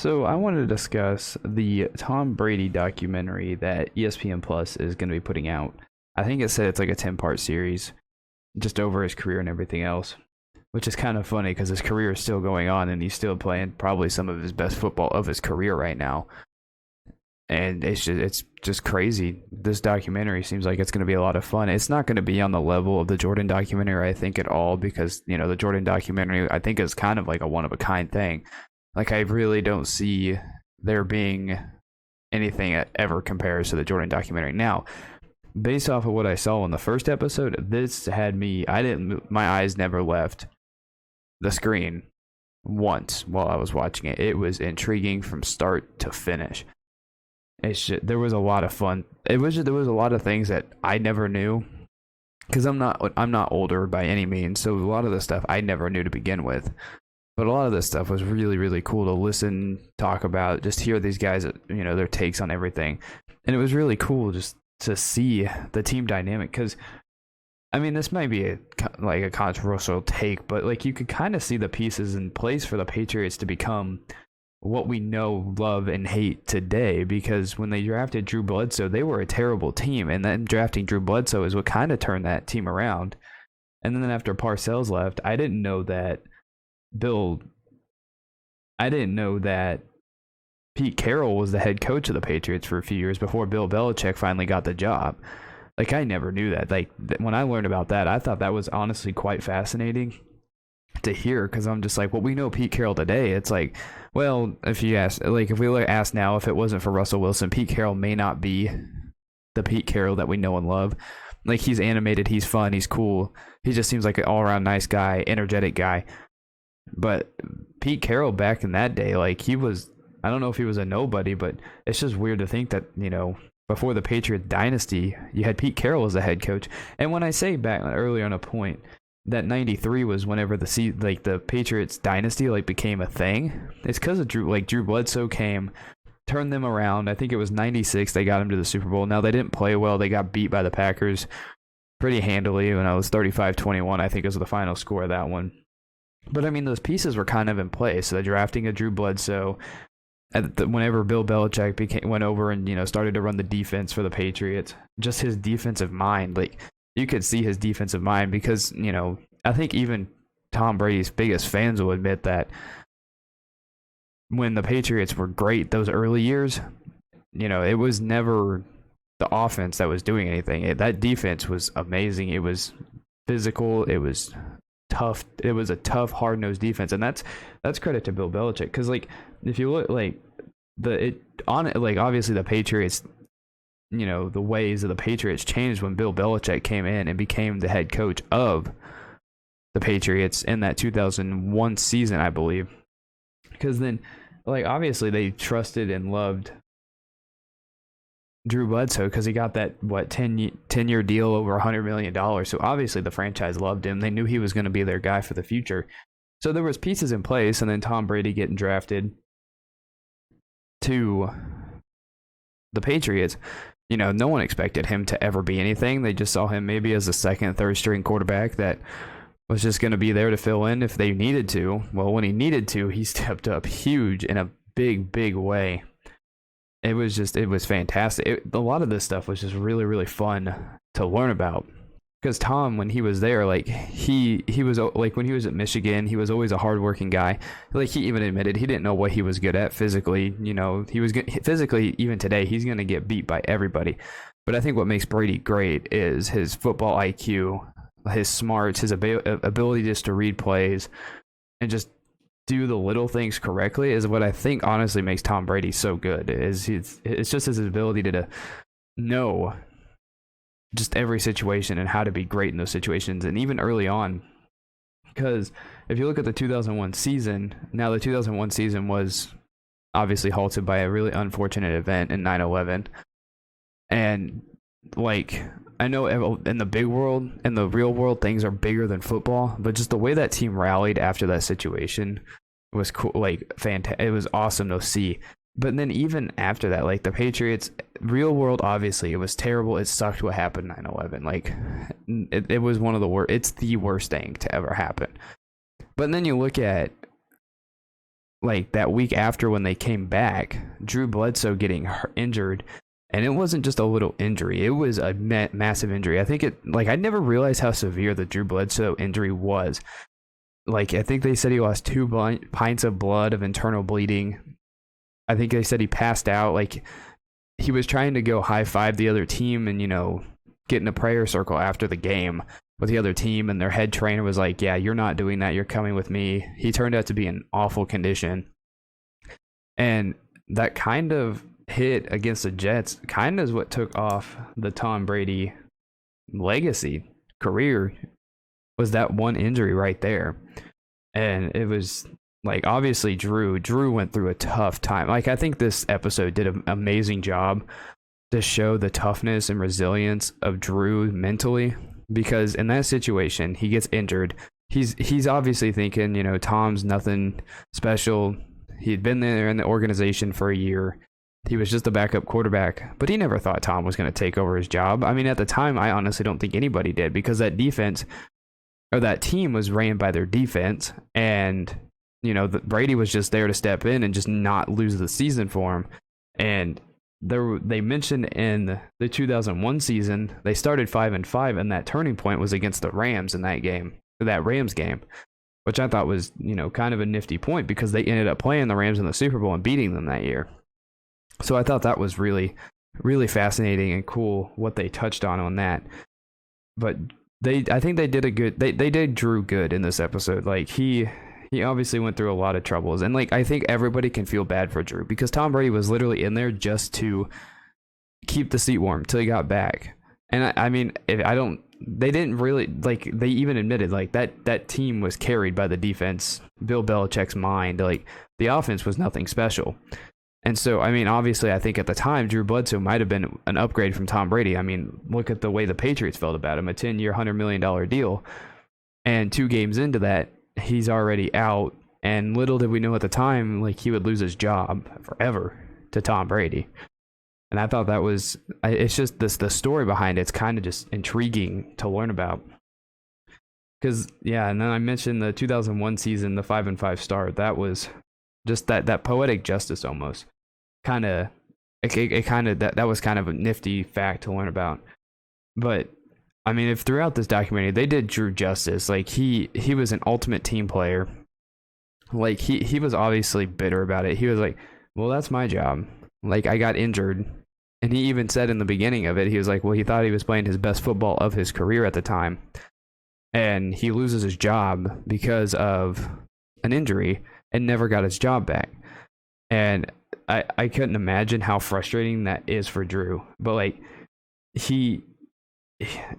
So I wanted to discuss the Tom Brady documentary that ESPN Plus is going to be putting out. I think it said it's like a 10-part series just over his career and everything else, which is kind of funny because his career is still going on and he's still playing probably some of his best football of his career right now. And it's just crazy. This documentary seems like it's going to be a lot of fun. It's not going to be on the level of the Jordan documentary, I think, at all, because the Jordan documentary I think is kind of like a one of a kind thing. Like, I really don't see there being anything that ever compares to the Jordan documentary. Now, based off of what I saw in the first episode, this had me, my eyes never left the screen once while I was watching it. It was intriguing from start to finish. There was a lot of fun. There was a lot of things that I never knew, because I'm not older by any means, so a lot of the stuff I never knew to begin with. But a lot of this stuff was really, really cool to listen, talk about, just hear these guys, their takes on everything. And it was really cool just to see the team dynamic. Because, I mean, this might be a controversial take, but like, you could kind of see the pieces in place for the Patriots to become what we know, love, and hate today. Because when they drafted Drew Bledsoe, they were a terrible team. And then drafting Drew Bledsoe is what kind of turned that team around. And then after Parcells left, Bill, I didn't know that Pete Carroll was the head coach of the Patriots for a few years before Bill Belichick finally got the job. Like, I never knew that. Like, when I learned about that, I thought that was honestly quite fascinating to hear, because I'm just like, well, we know Pete Carroll today. It's like, well, if we ask now, if it wasn't for Russell Wilson, Pete Carroll may not be the Pete Carroll that we know and love. Like, he's animated, he's fun, he's cool. He just seems like an all-around nice guy, energetic guy. But Pete Carroll back in that day, like, I don't know if he was a nobody, but it's just weird to think that, before the Patriots dynasty, you had Pete Carroll as the head coach. And when I say back earlier on a point, that 93 was whenever the Patriots dynasty became a thing, it's because of Drew Bledsoe came, turned them around. I think it was 96 they got him to the Super Bowl. Now, they didn't play well. They got beat by the Packers pretty handily when I was 35-21, I think was the final score of that one. But I mean, those pieces were kind of in place. So the drafting of Drew Bledsoe, whenever Bill Belichick went over and started to run the defense for the Patriots, just his defensive mind, like, you could see his defensive mind, because I think even Tom Brady's biggest fans will admit that when the Patriots were great those early years, it was never the offense that was doing anything. That defense was amazing. It was physical. It was tough. It was a tough, hard-nosed defense, and that's credit to Bill Belichick. Because if you look obviously the Patriots, the ways of the Patriots changed when Bill Belichick came in and became the head coach of the Patriots in that 2001 season, I believe. Because then, obviously they trusted and loved Drew Bledsoe because he got that 10-year deal over $100 million. So obviously the franchise loved him. They knew he was going to be their guy for the future. So there was pieces in place, and then Tom Brady getting drafted to the Patriots. No one expected him to ever be anything. They just saw him maybe as a second, third string quarterback that was just going to be there to fill in if they needed to. Well, when he needed to, he stepped up huge in a big, big way. It was fantastic. A lot of this stuff was just really, really fun to learn about. Because Tom, when he was there, he was when he was at Michigan, he was always a hardworking guy. He even admitted he didn't know what he was good at physically. He was physically, even today, he's going to get beat by everybody. But I think what makes Brady great is his football IQ, his smarts, his ability just to read plays and just do the little things correctly is what I think honestly makes Tom Brady so good. It's just his ability to know just every situation and how to be great in those situations, and even early on. Because if you look at the 2001 season, now the 2001 season was obviously halted by a really unfortunate event in 9/11, and I know in the big world, in the real world, things are bigger than football, but just the way that team rallied after that situation was cool, fantastic. It was awesome to see. But then even after that, the Patriots, real world, obviously, it was terrible. It sucked what happened 9/11. It was one of the worst. It's the worst thing to ever happen. But then you look at like that week after when they came back, Drew Bledsoe getting injured. And it wasn't just a little injury. It was a massive injury. I think I never realized how severe the Drew Bledsoe injury was. Like, I think they said he lost 2 pints of blood of internal bleeding. I think they said he passed out. Like, he was trying to go high five the other team and, get in a prayer circle after the game with the other team. And their head trainer was like, yeah, you're not doing that. You're coming with me. He turned out to be in awful condition. And that kind of hit against the Jets kind of is what took off the Tom Brady legacy career, was that one injury right there. And it was like, obviously Drew went through a tough time. Like, I think this episode did an amazing job to show the toughness and resilience of Drew mentally, because in that situation he gets injured. He's obviously thinking, Tom's nothing special. He'd been there in the organization for a year. He was just a backup quarterback, but he never thought Tom was going to take over his job. I mean, at the time, I honestly don't think anybody did, because that defense, or that team, was ran by their defense, and Brady was just there to step in and just not lose the season for him. And they mentioned in the 2001 season they started 5-5, and that turning point was against the Rams in that Rams game, which I thought was kind of a nifty point, because they ended up playing the Rams in the Super Bowl and beating them that year. So I thought that was really, really fascinating and cool what they touched on that. But I think they did they did Drew good in this episode. Like, he obviously went through a lot of troubles, and like, I think everybody can feel bad for Drew, because Tom Brady was literally in there just to keep the seat warm till he got back. And I mean, they didn't really, like, they even admitted, like, that team was carried by the defense, Bill Belichick's mind. Like, the offense was nothing special. And so, I mean, obviously, I think at the time, Drew Bledsoe might have been an upgrade from Tom Brady. I mean, look at the way the Patriots felt about him, a 10-year, $100 million deal. And 2 games into that, he's already out. And little did we know at the time, like, he would lose his job forever to Tom Brady. And I thought that was, it's just the story behind it's kind of just intriguing to learn about. Because, yeah, and then I mentioned the 2001 season, the 5-5 start. That was just that poetic justice almost. That was kind of a nifty fact to learn about. But I mean, if throughout this documentary they did Drew justice, like, he was an ultimate team player. Like, he was obviously bitter about it. He was like, well, that's my job. Like, I got injured. And he even said in the beginning of it, he was like, well, he thought he was playing his best football of his career at the time. And he loses his job because of an injury and never got his job back. And I couldn't imagine how frustrating that is for Drew. But like,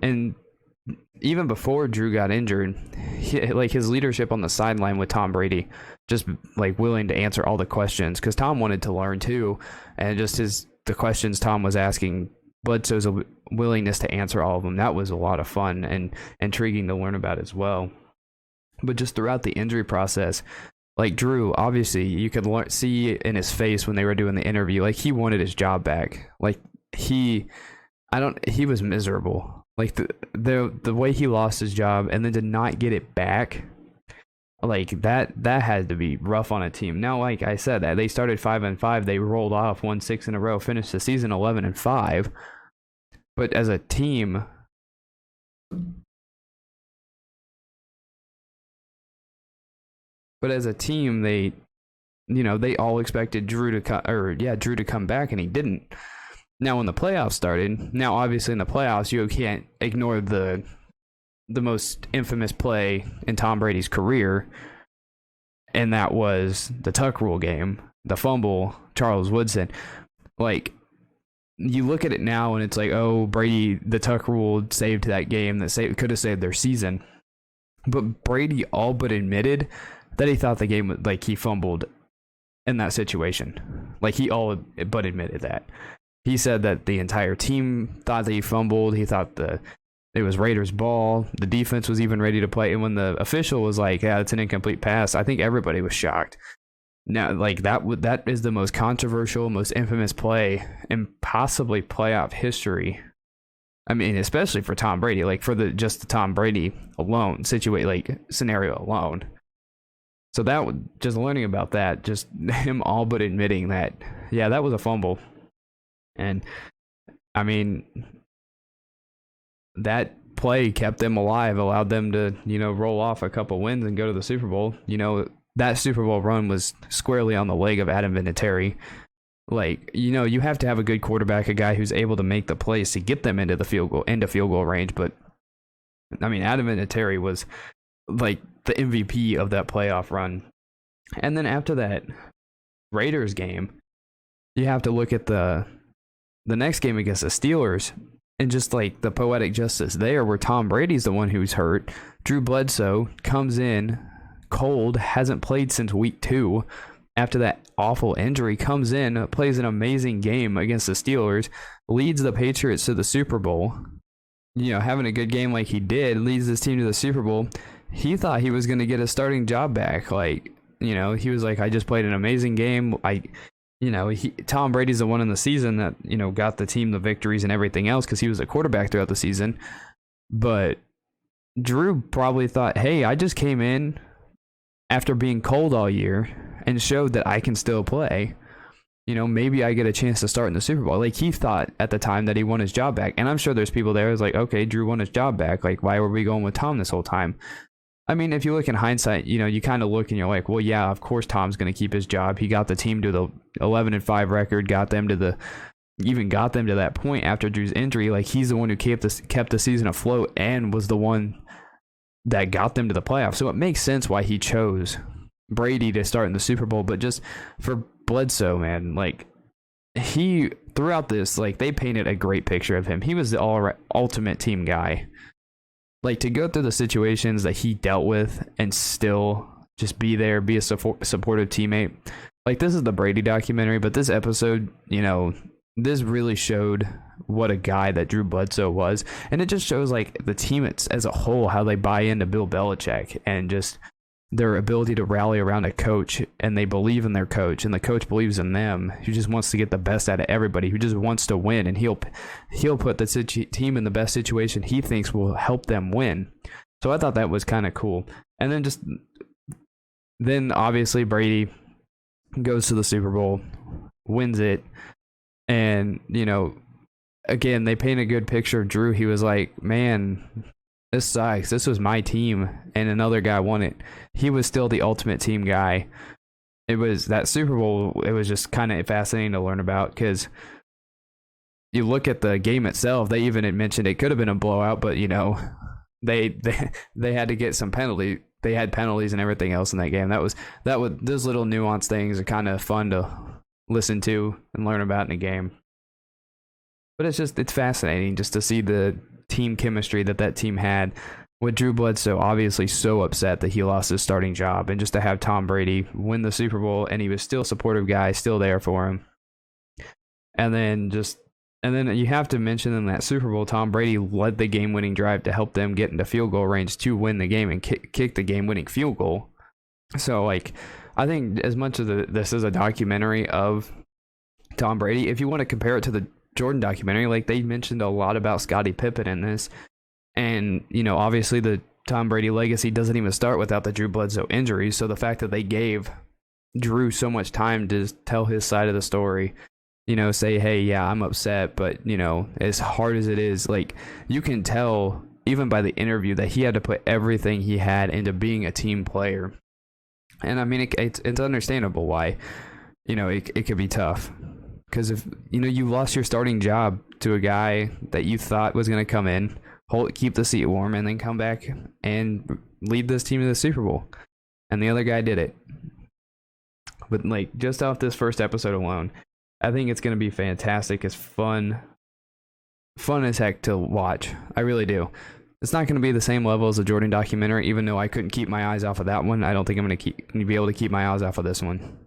and even before Drew got injured, like, his leadership on the sideline with Tom Brady, just like willing to answer all the questions, because Tom wanted to learn too, and just the questions Tom was asking, Bledsoe's willingness to answer all of them, that was a lot of fun and intriguing to learn about as well. But just throughout the injury process, like, Drew, obviously, you could see in his face when they were doing the interview, like, he wanted his job back. Like, he was miserable. Like, the way he lost his job and then to not get it back, like, that had to be rough on a team. Now, like I said, that they started 5-5, they rolled off, won 6 in a row, finished the season 11-5. But as a team, they all expected Drew to come back, and he didn't. Now, when the playoffs started, obviously in the playoffs, you can't ignore the most infamous play in Tom Brady's career, and that was the tuck rule game, the fumble, Charles Woodson. Like, you look at it now, and it's like, oh, Brady, the tuck rule saved that game, could have saved their season. But Brady all but admitted that he thought the game was, like, he fumbled in that situation. Like, he all but admitted that. He said that the entire team thought that he fumbled. He thought it was Raiders' ball. The defense was even ready to play. And when the official was like, yeah, it's an incomplete pass, I think everybody was shocked. Now, like, that is the most controversial, most infamous play in possibly playoff history. I mean, especially for Tom Brady, like, for just the Tom Brady alone scenario alone. So just learning about that, just him all but admitting that, yeah, that was a fumble. And I mean, that play kept them alive, allowed them to, roll off a couple wins and go to the Super Bowl. That Super Bowl run was squarely on the leg of Adam Vinatieri. Like, you have to have a good quarterback, a guy who's able to make the plays to get them into field goal range. But I mean, Adam Vinatieri was like the MVP of that playoff run. And then after that Raiders game, you have to look at the next game against the Steelers, and just like the poetic justice there, where Tom Brady's the one who's hurt. Drew Bledsoe comes in cold, hasn't played since week 2 after that awful injury, comes in, plays an amazing game against the Steelers, leads the Patriots to the Super Bowl. Having a good game like he did, leads this team to the Super Bowl. He thought he was going to get his starting job back. Like, he was like, I just played an amazing game. Tom Brady's the one in the season that, got the team the victories and everything else because he was a quarterback throughout the season. But Drew probably thought, hey, I just came in after being cold all year and showed that I can still play. Maybe I get a chance to start in the Super Bowl. Like, he thought at the time that he won his job back. And I'm sure there's people there who's like, okay, Drew won his job back. Like, why were we going with Tom this whole time? I mean, if you look in hindsight, you kind of look and you're like, well, yeah, of course Tom's going to keep his job. He got the team to the 11-5 record, got them to that point after Drew's injury. Like, he's the one who kept the season afloat and was the one that got them to the playoffs. So it makes sense why he chose Brady to start in the Super Bowl. But just for Bledsoe, man, like, he throughout this, like, they painted a great picture of him. He was the ultimate team guy. Like, to go through the situations that he dealt with and still just be there, be a supportive teammate. Like, this is the Brady documentary, but this episode, this really showed what a guy that Drew Bledsoe was. And it just shows, like, the team as a whole, how they buy into Bill Belichick and just their ability to rally around a coach, and they believe in their coach, and the coach believes in them, who just wants to get the best out of everybody, who just wants to win, and he'll put the team in the best situation he thinks will help them win. So I thought that was kind of cool. And then obviously Brady goes to the Super Bowl, wins it, and again, they paint a good picture of Drew. He was like, man, this sucks. This was my team, and another guy won it. He was still the ultimate team guy. It was that Super Bowl. It was just kind of fascinating to learn about, because you look at the game itself. They even had mentioned it could have been a blowout, but they had to get some penalty. They had penalties and everything else in that game. Those little nuanced things are kind of fun to listen to and learn about in a game. But it's fascinating just to see the team chemistry that team had, with Drew Bledsoe obviously so upset that he lost his starting job, and just to have Tom Brady win the Super Bowl, and he was still a supportive guy, still there for him. And then you have to mention in that Super Bowl, Tom Brady led the game-winning drive to help them get into field goal range to win the game and kick the game-winning field goal. So, like, I think as much as this is a documentary of Tom Brady, if you want to compare it to the Jordan documentary, like, they mentioned a lot about Scottie Pippen in this, and obviously the Tom Brady legacy doesn't even start without the Drew Bledsoe injury. So the fact that they gave Drew so much time to tell his side of the story, say, hey, yeah, I'm upset, but as hard as it is, like, you can tell even by the interview that he had to put everything he had into being a team player. And I mean, it's understandable why it could be tough. Because if you lost your starting job to a guy that you thought was going to come in, keep the seat warm, and then come back and lead this team to the Super Bowl, and the other guy did it. But like, just off this first episode alone, I think it's going to be fantastic. It's fun as heck to watch. I really do. It's not going to be the same level as the Jordan documentary, even though I couldn't keep my eyes off of that one. I don't think I'm going to be able to keep my eyes off of this one.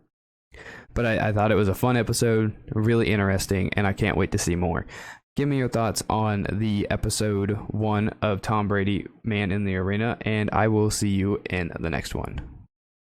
But I thought it was a fun episode, really interesting, and I can't wait to see more. Give me your thoughts on the episode 1 of Tom Brady, Man in the Arena, and I will see you in the next one.